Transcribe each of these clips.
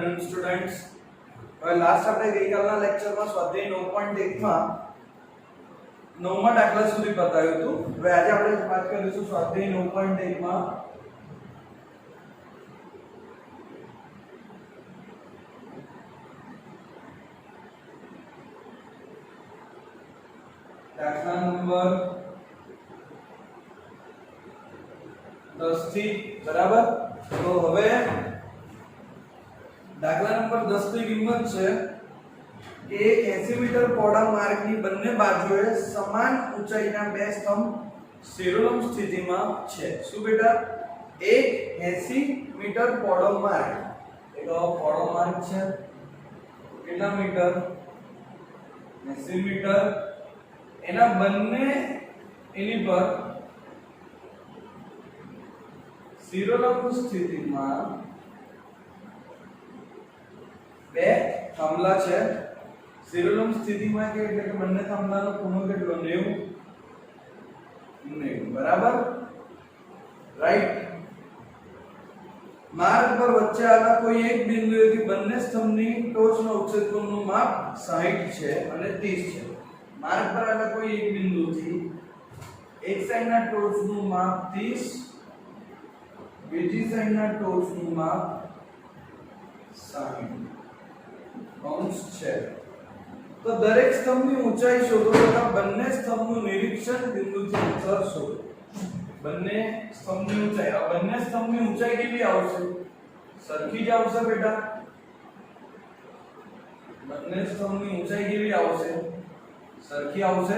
Afternoon students. હવે last આપણે ગઈકાલના લેક્ચરમાં સ્વાધ્યાય 9.1 માં 9મા દાખલા સુધી બતાવ્યું હતું। હવે આજે આપણે વાત કરીશું સ્વાધ્યાય 9.1 માં દાખલા નંબર 10 થી બરાબર। તો હવે દાખલા નંબર 10 ની કિંમત છે કે 80 મીટર પહોળા માર્ગની બંને બાજુએ સમાન ઊંચાઈના બે સ્તંભ શિરોલંબ સ્થિતિમાં છે। શું બેટા? એક 80 મીટર પહોળો માર્ગ, એક પહોળો માર્ગ છે, કેટલા મીટર? 80 મીટર। એના બંને એની પર શિરોલંબ સ્થિતિમાં બે થાંભલા છે। શિરોલંબ સ્થિતિમાં કે એટલે કે બંને થાંભલાનો ખૂણો કેટલો? 90 બરાબર, રાઈટ। માર્ગ પર વચ્ચે આવેલા કોઈ એક બિંદુએથી બંને સ્તંભની ટોચના ઉચ્છેદ કોણનું માપ 60 છે અને 30 છે। માર્ગ પર આવેલા કોઈ એક બિંદુથી એક સાઈડના ટોચનું માપ 30, બીજી સાઈડના ટોચનું માપ 60 અંશ છે। તો દરેક સ્તંભની ઊંચાઈ શોધો તથા બંને સ્તંભનું નિરીક્ષણ બિંદુથી અંતર શોધો। બંને સ્તંભની ઊંચાઈ, આ બંને સ્તંભની ઊંચાઈ કેવી આવશે? સરખી જ આવશે બેટા। બંને સ્તંભની ઊંચાઈ કેવી આવશે? સરખી આવશે।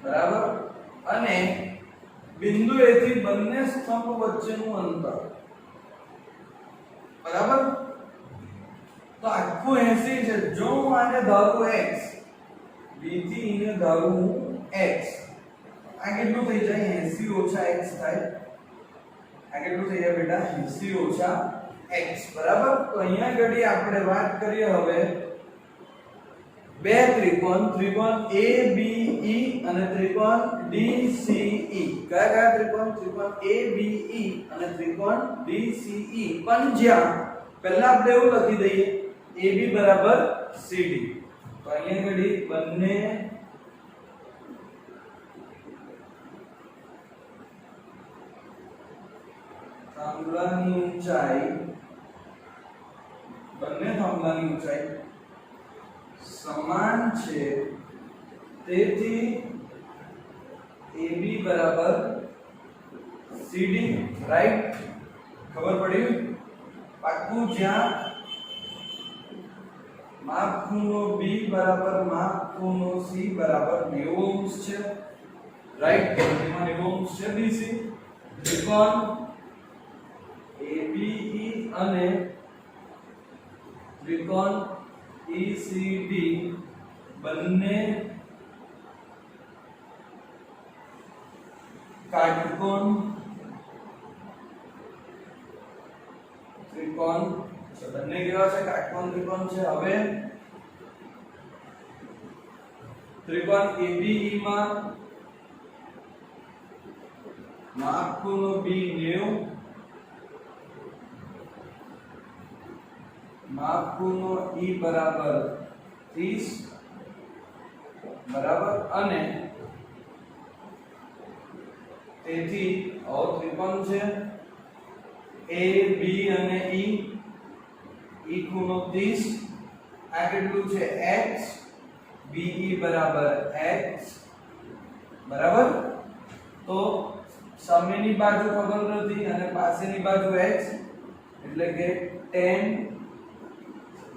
બરાબર। અને બિંદુ A થી બંને સ્તંભ વચ્ચેનું અંતર બરાબર। તો આખું 80 છે। જો હું આને ધારું x, B થી E ને ધારું x, આ કેટલું થઈ જાય? 80 - x થાય। આ કેટલું થઈ જાય બેટા? 80 - x બરાબર। તો અહીંયા ઘડી આપણે વાત કરીએ હવે બે ત્રિકોણ, ત્રિકોણ ABE અને ત્રિકોણ DCE। કયા કયા ત્રિકોણ? ત્રિકોણ ABE અને ત્રિકોણ DCE। પણ જ્યાં પહેલા આપણે એવું લખી દઈએ AB બરાબર CD। તો અહીંયા ઘડી બંને થાંભલાની ઊંચાઈ, બંને થાંભલાની ઊંચાઈ સમાન છે, તેથી AB બરાબર CD, રાઈટ? ખબર પડી? પાકું। જ્યાં માપ ખૂણો B બરાબર માપ ખૂણો C બરાબર 90 અંશ છે, રાઈટ? એમાં 90 અંશ છે BC। ત્રિકોણ ABE અને ત્રિકોણ ECD બંને કાટકોણ ત્રિકોણ છે। બંને કેવા છે? કાટકોણ ત્રિકોણ છે। હવે ત્રિકોણ ABE માં માપ ખૂણો B 90, માપ ખૂણો E બરાબર 30 બરાબર। અને તેથી આવો ત્રિકોણ છે AB અને E, E ખૂણો 30, આ કેટલું છે? x, BE બરાબર x બરાબર। તો સામેની બાજુ ખબર નથી અને પાસેની બાજુ x, એટલે કે tan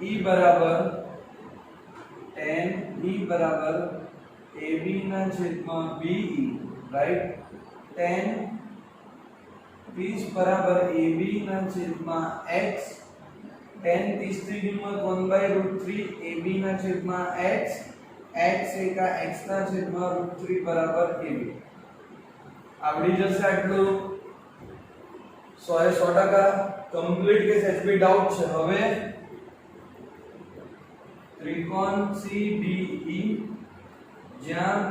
E બરાબર AB ના છેદમાં BE, રાઈટ? tan 30 બરાબર AB ના છેદમાં x, tan 30 ની કિંમત 1/√3 AB ના છેદમાં x, x એકા x ના છેદમાં √3 બરાબર AB। આવડી જશે આટલું? 100% કમ્પ્લીટ કે HB ડાઉટ છે? હવે ત્રિકોણ CDE જ્યાં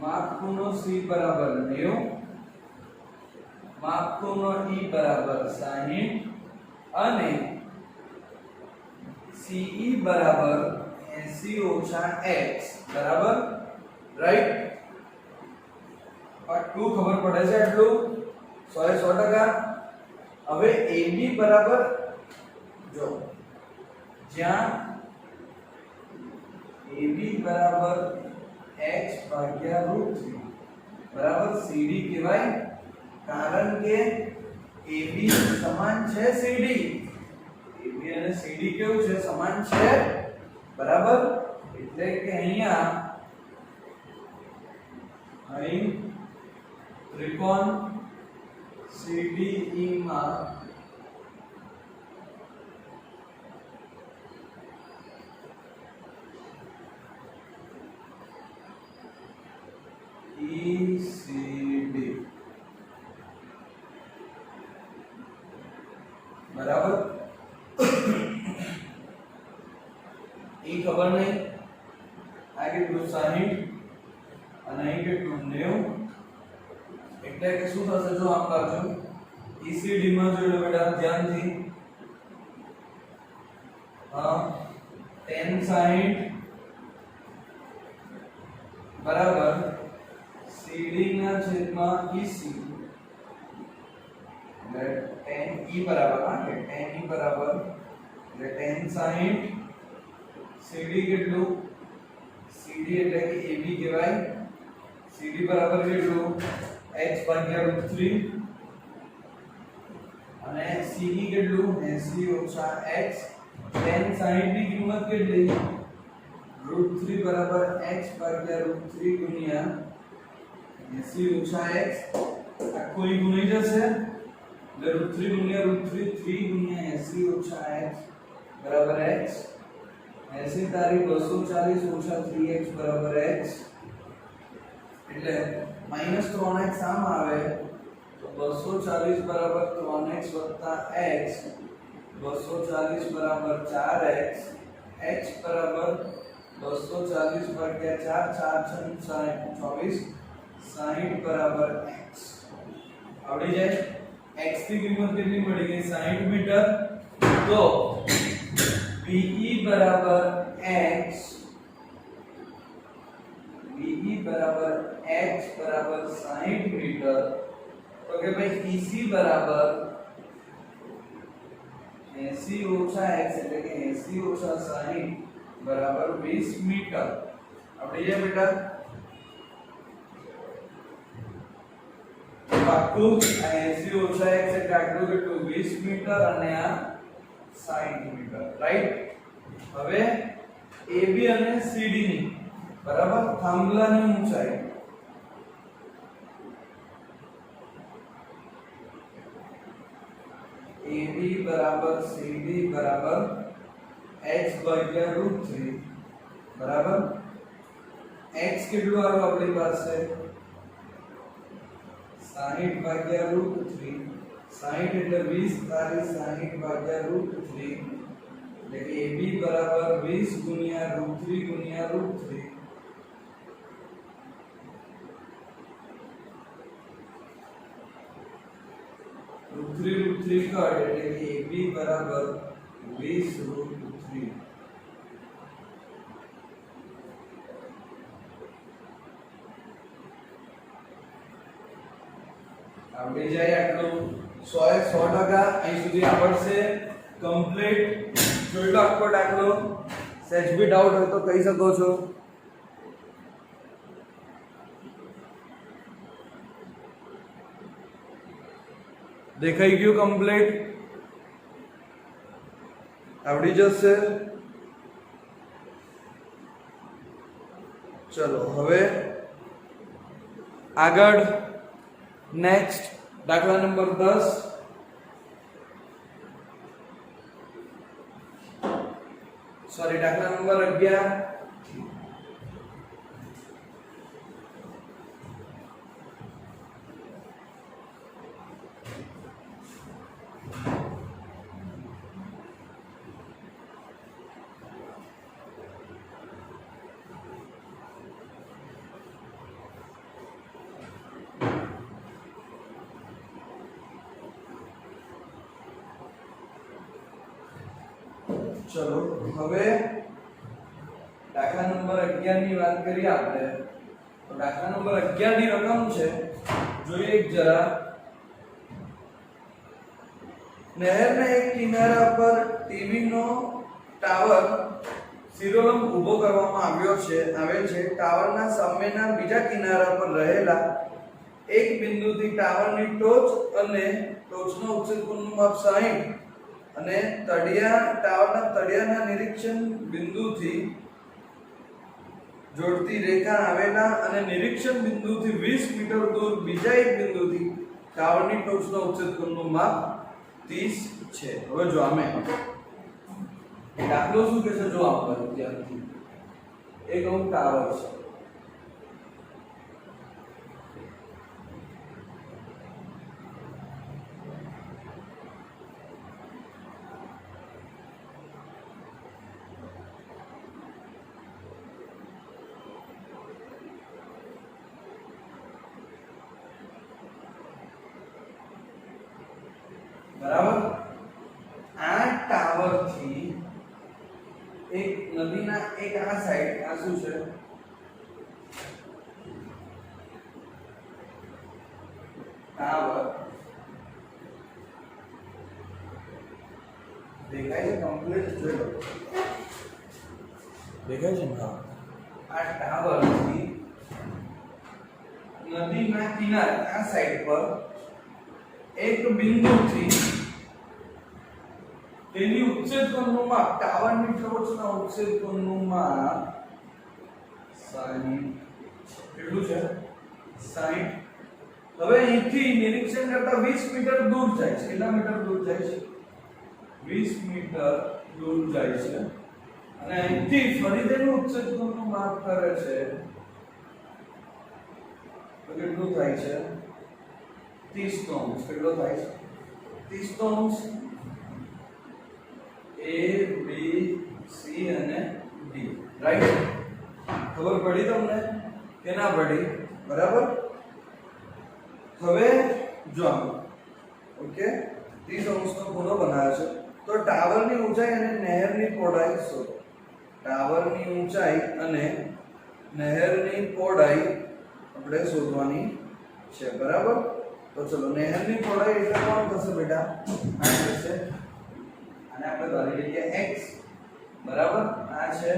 માપ ખૂણો C બરાબર 90, માપ ખૂણો E બરાબર 60 અને CE બરાબર 80 - x બરાબર, રાઈટ? આટલું ખબર પડે છે, આટલું 100%. હવે AB બરાબર, જો જ્યાં AB બરાબર x ભાગ્યા √3 બરાબર CD કહેવાય, કારણ કે AB સમાન છે CD. AB અને CD કેવું છે? સમાન છે, બરાબર. એટલે કે અહીંયા અહીં ત્રિકોણ CDE માં ECD બરાબર. એ ખબર નહીં, આ કેટલું 60 અને અહીં કેટલું 90, એટલે કે શું થશે? જો આમ કરજો, ECD માં જોડો બેટા ધ્યાનથી. tan 60 બરાબર CD ના છેદમાં EC, એટલે tan E બરાબર, હા કે tan E બરાબર એટલે tan 60 CD કેટલું? CD એટલે કે AB કહેવાય. CD બરાબર કેટલું? x ભાગ્યા √3 અને CE કેટલું? 80 - x. tan 60 ની કિંમત કેટલી? √3 બરાબર x ભાગ્યા √3 ગુણ્યા 80 - x. આખો ઈ ગુણી જશે એટલે √3 ગુણ્યા √3 3 ગુણ્યા 80 - x બરાબર x. 80 તારી 240 - 3x બરાબર x. એટલે -3x આમ આવે તો 240 બરાબર 3x + x, 240 બરાબર 4x, x બરાબર 240 ભાગ્યા 4, 4 × 24, 60 બરાબર x. આવડી જાય? x ની કિંમત કેટલી મળી ગઈ? 60 મીટર. તો BE બરાબર x, BE બરાબર x બરાબર 60 મીટર. તો કે ભાઈ EC બરાબર 80 - x એટલે કે 80 - 60 બરાબર 20 મીટર. આવડી જાય બેટા? પાક્કું. આ 80 - x એટલે આટલું કેટલું? 20 મીટર અને આ 60 મીટર, રાઈટ? હવે AB અને CD ની બરાબર થાંભલાની ઊંચાઈ AB બરાબર CD બરાબર x ભાગ્યા √3 બરાબર. x કેટલું આવ્યું આપણી પાસે? 60 ભાગ્યા √3. 60 એટલે 20 તારી 60 ભાગ્યા √3 એટલે કે AB બરાબર 20 ગુણ્યા √3 ગુણ્યા √3. √3 કટ એટલે કે AB બરાબર 20 √3. આવડી જાય આટલું? 100% અહીં સુધી આવડશે કમ્પ્લીટ. જોઈ લો આખો દાખલો. સેજ બી ડાઉટ હોય તો કહી શકો છો. દેખાઈ ગયું કમ્પ્લીટ? આવડી જશે? ચલો હવે આગળ નેક્સ્ટ દાખલા નંબર 10. સોરી, દાખલા નંબર 11. ચલો હવે દાખલા નંબર 11 ની વાત કરીએ આપણે. તો દાખલા નંબર 11 ની રકમ છે, જોઈએ એક જરા. નહેરના એક કિનારા પર ટીવી નો ટાવર શિરોલંબ ઊભો કરવામાં આવેલ છે. ટાવરના સામેના બીજા કિનારા પર રહેલા એક બિંદુથી ટાવરની ટોચ અને ટોચનો ઉચ્ચેદ કોણનું માપ 60 અને ટાવરના તળિયાના નિરીક્ષણ બિંદુથી જોડતી રેખા આવેલા અને નિરીક્ષણ બિંદુથી 20 મીટર દૂર બીજા એક બિંદુથી ટાવરની ટોચનો ઉચ્ચેદ કોણનું માપ 30 છે. હવે જો આમે દાખલો શું કહે છે, જો આપણે ત્યારથી એક ટાવર છે. બરાબર, આ ટાવર થી એક નદીના એક આ સાઈડ આ શું છે, ટાવર દેખાય છે, કમ્પ્લીટ જોઈ લો, દેખાય છે ને? હા, આ ટાવર થી નદીના કિનારે આ સાઈડ પર એક બિંદુથી તેની ઉચ્ચેદ કોણનું માપ, ટાવરની ટોચના ઉચ્ચેદ કોણનું માપ 60 કેટલું છે? 60. હવે અહીંથી નિરીક્ષણ કરતા 20 મીટર દૂર જાય છે. કેટલા મીટર દૂર જાય છે? 20 મીટર દૂર જાય છે. અને અહીંથી ફરી તેનું ઉચ્ચેદ કોણનું માપ કરે છે તો કેટલું થાય છે? 30 ohms. કેટલો થાય છે? 30 ohms. A B C અને D, રાઈટ? ખબર પડી તમને કે ના પડી? બરાબર. હવે જો ઓકે 30 ohms નો ખૂણો બનાવ્યો છે. તો ટાવરની ઊંચાઈ અને નહેરની પહોળાઈ શોધો. ટાવરની ઊંચાઈ અને નહેરની પહોળાઈ આપણે શોધવાની છે. બરાબર. તો ચલો, નહેરની પહોળાઈ એટલે કોણ થશે બેટા? આ થશે, અને આપણે ધારી લઈએ x. બરાબર. આ છે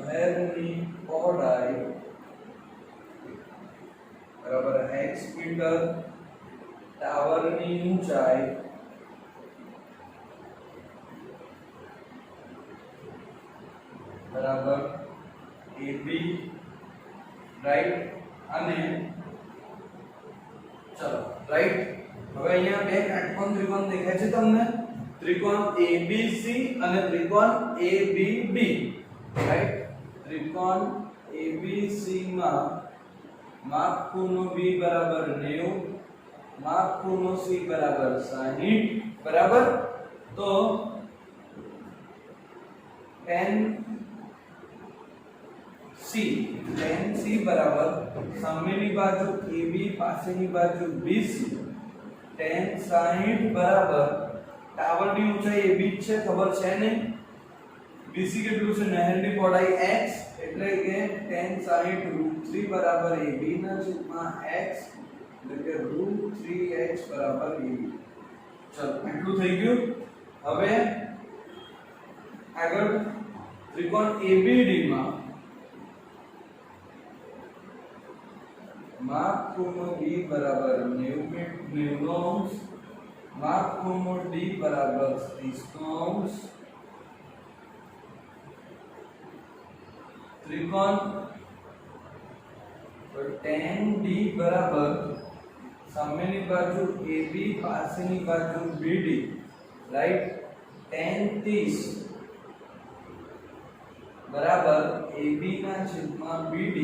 નહેરની પહોળાઈ બરાબર x મીટર. ટાવરની ઊંચાઈ બરાબર AB, રાઈટ? અને ચલો, રાઈટ. હવે અહીંયા બે કાટકોણ ત્રિકોણ દેખાય છે તમને, ત્રિકોણ ABC અને ત્રિકોણ ABD, રાઈટ? ત્રિકોણ ABC માં માપ ખૂણો B બરાબર 90, માપ ખૂણો C બરાબર 60. બરાબર. તો tan C બરાબર સામેની બાજુ AB, પાસેની બાજુ BC. tan 60 બરાબર ટાવરની ઊંચાઈ AB છે, ખબર છે ને? BC કેટલું છે? નહેરની પહોળાઈ x, એટલે કે tan 60 √3 બરાબર AB ના છેદમાં x, એટલે કે √3x બરાબર AB. ચલો, એટલું થઈ ગયું. હવે આગળ ત્રિકોણ ABD માં માપ ખૂણો B બરાબર 90 ohms, માપ ખૂણો D બરાબર 30 ohms. ત્રિકોણ tan D બરાબર સામેની બાજુ AB, પાસેની બાજુ BD, રાઈટ? tan 30 બરાબર AB ના છેદમાં BD.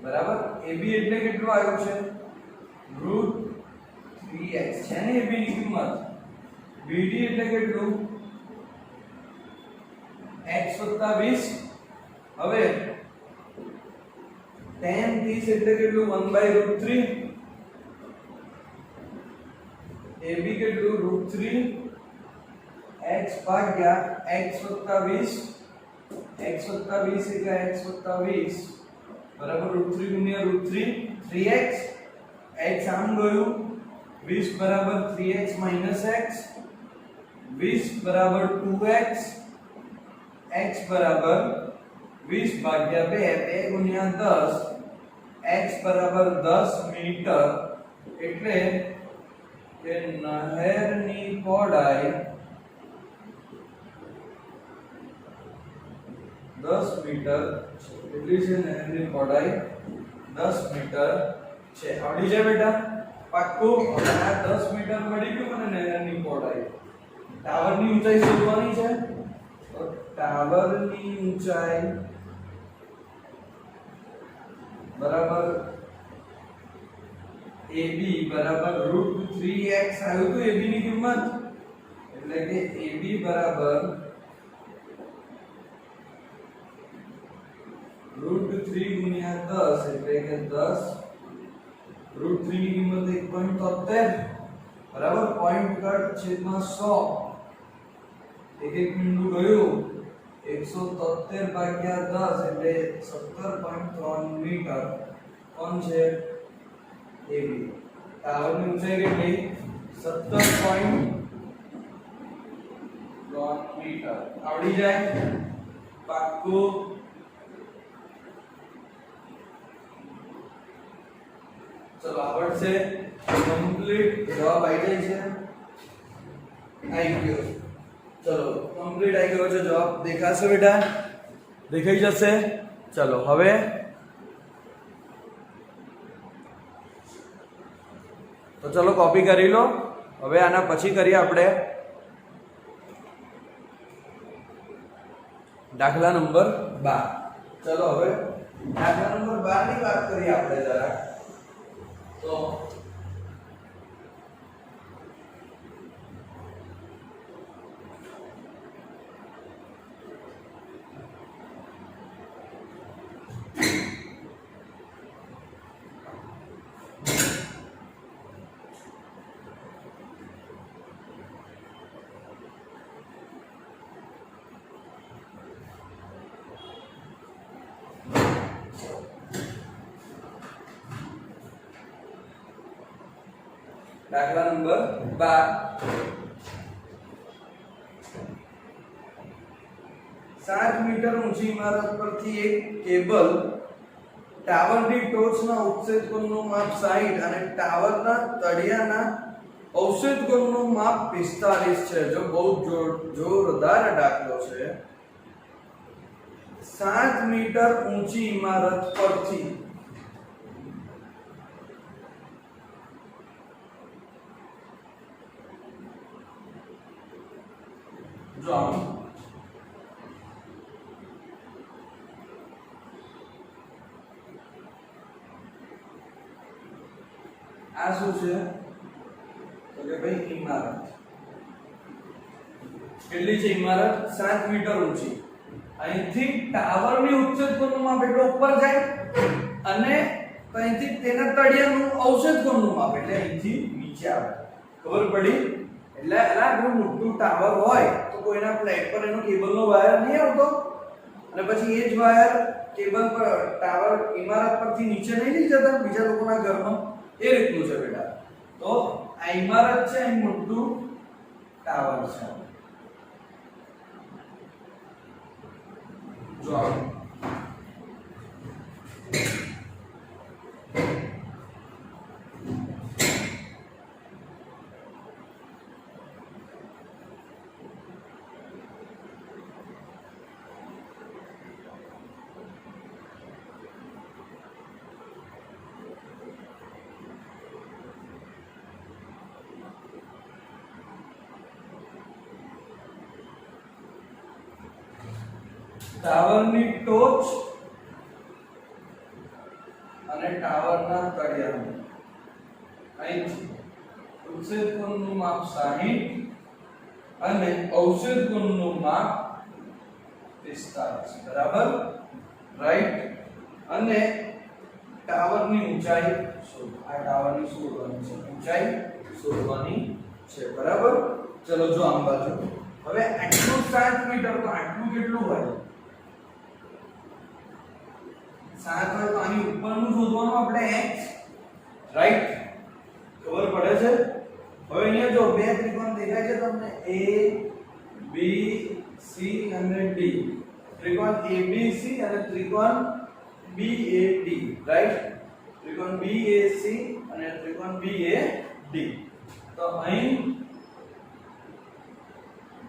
બરાબર. AB એટલે કેટલું આવ્યું છે? √3x છે ને AB ની કિંમત. BD એટલે કેટલું? x + 20. હવે tan 30 એટલે કેટલું? 1/√3. AB કેટલું? √3. x ભાગ્યા x વત્તા 20 x વત્તા 20 એટલે x વત્તા 20 બરાબર √3 ગુણ્યા √3 3x x આમ ગયું 20 બરાબર 3x માઈનસ x 20 બરાબર 2x x બરાબર 20 ભાગ્યા 2 2 ગુણ્યા 10 x બરાબર 10 મીટર એટલે કે નહેરની પહોળાઈ 10 મીટર છે. કેટલી છે નહેરની પહોળાઈ 10 મીટર છે. આવડી જાય બેટા પાક્કું. હવે આ 10 મીટર મળી ગયું મને નહેરની પહોળાઈ. ટાવરની ઊંચાઈ શોધવાની છે તો ટાવરની ઊંચાઈ બરાબર AB બરાબર √3x આવ્યું તો AB ની કિંમત એટલે કે AB બરાબર √3 ગુણ્યા 10 એટલે કે 10 √3 ની કિંમત 1.73 બરાબર પોઈન્ટ કટ છેદમાં 100 એક બિંદુ ગયું 173 ભાગ્યા 10 એટલે 17.3 મીટર કોણ છે AB. ટાવરની ઊંચાઈ કેટલી 17.3 મીટર. આવડી જાય પાક્કું. ચલો આવડશે કમ્પ્લીટ જવાબ આવી જાય છે આવી ગયો. ચલો કમ્પ્લીટ આવી ગયો છે જવાબ. દેખાશે બેટા દેખાઈ જશે. ચલો હવે તો ચલો કોપી કરી લો. હવે આના પછી કરીએ આપણે દાખલા નંબર 12. ચલો હવે દાખલા નંબર 12 ની વાત કરીએ આપણે જરા. તો દાખલા નંબર 12 7 મીટર ઊંચી ઇમારત પરથી એક કેબલ ટાવરની ટોચના ઉત્સેદ કોણનું માપ 60 અને ટાવરના તળિયાના અવક્ષેપ કોણનું માપ 45 છે. જો બહુ જોરદાર દાખલો છે. 7 મીટર ઊંચી ઇમારત પરથી જો આ શું છે તો કે ભાઈ ઇમારત કેટલી છે ઇમારત 7 મીટર ઊંચી. અહીંથી ટાવરની ઉચ્ચેદ કોણનું માપ એટલે ઉપર જાય અને અહીંથી તેના તળિયાનું અવક્ષેપ કોણનું માપ એટલે અહીંથી નીચે આવે. ખબર પડી? એટલે એના જો મોટું ટાવર હોય તો કોઈના પ્લેટ પર એનો કેબલનો વાયર નહીં આવતો અને પછી એ જ વાયર કેબલ પર ટાવર ઇમારત પરથી નીચે નહીં જતા બીજા લોકોના ઘરમાં. એ રીતનું છે બેટા. તો આ ઇમારત છે અહીં મોટું ટાવર છે. જો ટાવરની ટોચ અને ટાવરના તળિયાનું અહીંથી ઉત્સેદ કોણનું માપ 60 અને અવક્ષેપ કોણનું માપ 45 બરાબર રાઈટ. અને ટાવરની ઊંચાઈ શોધો. આ ટાવરની શોધવાની છે ઊંચાઈ શોધવાની છે બરાબર. ચલો જો આમ બાજુ હવે આટલું 7 મીટર તો આટલું કેટલું હોય 7 હોય તો આની ઉપરનું શોધવાનું આપણે x રાઈટ ખબર પડે છે હવે અહીંયા જો બે ત્રિકોણ દેખાય છે તમને a b c અને d ત્રિકોણ abc અને ત્રિકોણ BAD રાઈટ ત્રિકોણ BAC અને ત્રિકોણ BAD તો અહીં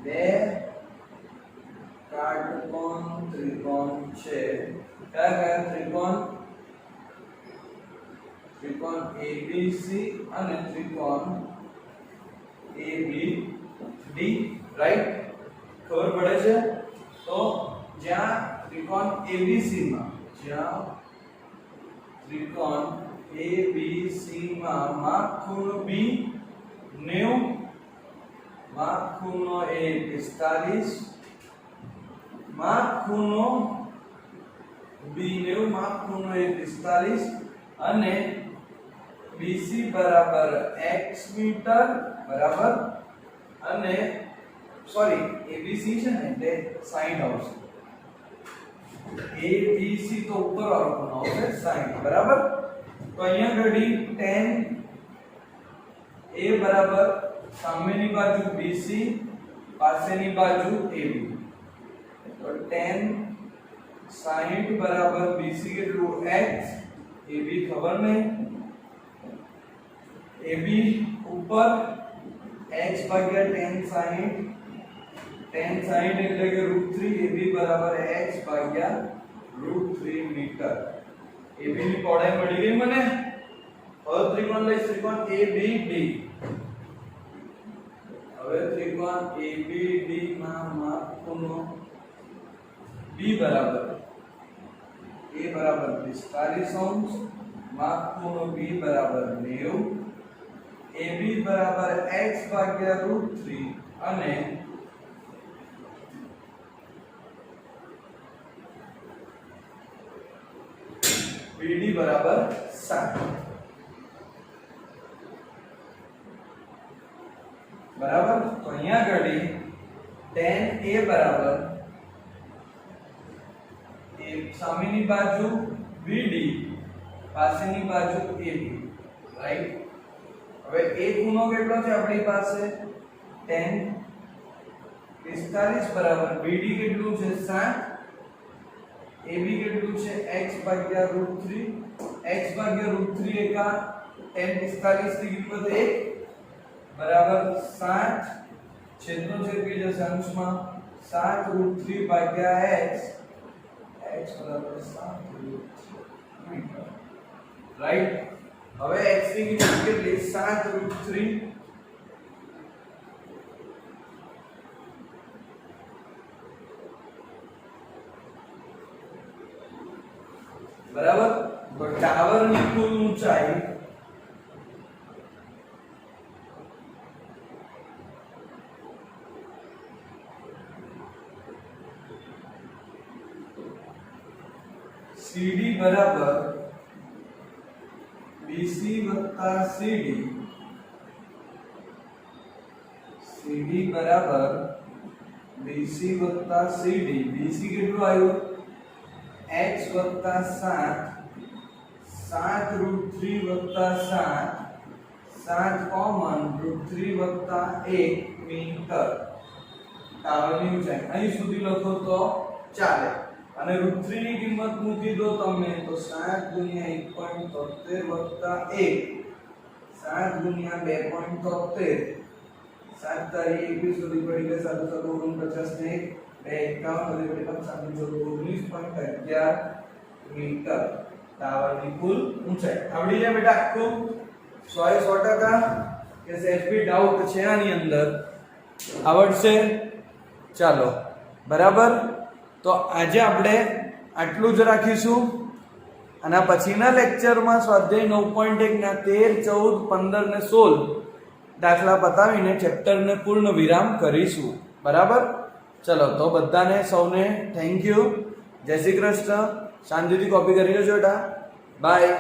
બે કાટકોણ ત્રિકોણ છે કયા કયા ત્રિકોણ ત્રિકોણ ABC અને ત્રિકોણ ABD રાઈટ ખબર પડે છે તો જ્યાં ત્રિકોણ ABC માં જ્યાં ત્રિકોણ ABC માં માપ ખૂણો B 90 માપ ખૂણો A 45 માપ ખૂણો B 90 માપ ખૂણો A 45 અને BC બરાબર x મીટર બરાબર અને સોરી ABC છે ને એટલે 60 આવશે ABC તો ઉપર વાળો ખૂણો આવશે 60 બરાબર તો અહીંયા ઘડી tan A બરાબર સામેની બાજુ BC પાસેની બાજુ AB તો tan 60 બરાબર BC કેટલું x AB ખબર નહીં AB ઉપર x ભાગ્યા tan 60 એટલે કે √3 AB બરાબર x ભાગ્યા √3 મીટર AB ની પહોળાઈ મળી ગઈ મને હવે ત્રિકોણ લઈશ ત્રિકોણ ABD હવે ત્રિકોણ ABD માં માપ ખૂણો B બરાબર A બરાબર 45 માપ ખૂણો B બરાબર 90 AB બરાબર x ભાગ્યા √3 અને BD બરાબર 60 બરાબર તો અહીંયા ઘડી tan A બરાબર એ સામેની બાજુ BD પાસેની બાજુ AB રાઈટ હવે A ખૂણો કેટલો છે આપણી પાસે tan 45 બરાબર BD કેટલું છે 60 AB કેટલું છે x ભાગ્યા √3 x ભાગ્યા √3 એકા tan 45 ની કિંમત 1 બરાબર 60 છેદનો છેદ થઈ જશે અંશમાં 7 √3 ભાગ્યા x બરાબર 7 મીટર રાઈટ હવે x ની કિંમત કેટલી 7 √3 બરાબર તો ટાવર ની કુલ ઊંચાઈ CD બરાબર BC વત્તા CD બરાબર BC વત્તા CD BC કેટલું આવ્યું x વત્તા 7 √3 વત્તા 7 કોમન √3 વત્તા 1 મીટર ટાવરની ઊંચાઈ અહીં સુધી લખો તો ચાલે અને √3 ની કિંમત મૂકી દો તમે તો 7 ગુણ્યા 1.73 વત્તા 1 7 ગુણ્યા 2.73 7 તારીખ 21 સુધી પડી ગઈ 7 49 ને 2 51 સુધી પડી 19.11 મીટર ટાવરની કુલ ઊંચાઈ આવડી જાય બેટા આખું 100% કે સેલ્ફી ડાઉટ છે આની અંદર આવડશે ચાલો બરાબર તો આજે આપણે આટલું જ રાખીશું અને પછીના લેક્ચરમાં સ્વાધ્યાય 9.1 ના 13 14 15 ને 16 દાખલા પતાવીને ચેપ્ટરને પૂર્ણ વિરામ કરીશું બરાબર ચલો તો બધાને સૌને થેન્ક યુ જય શ્રી કૃષ્ણ શાંતિથી કોપી કરી લેજો બેટા બાય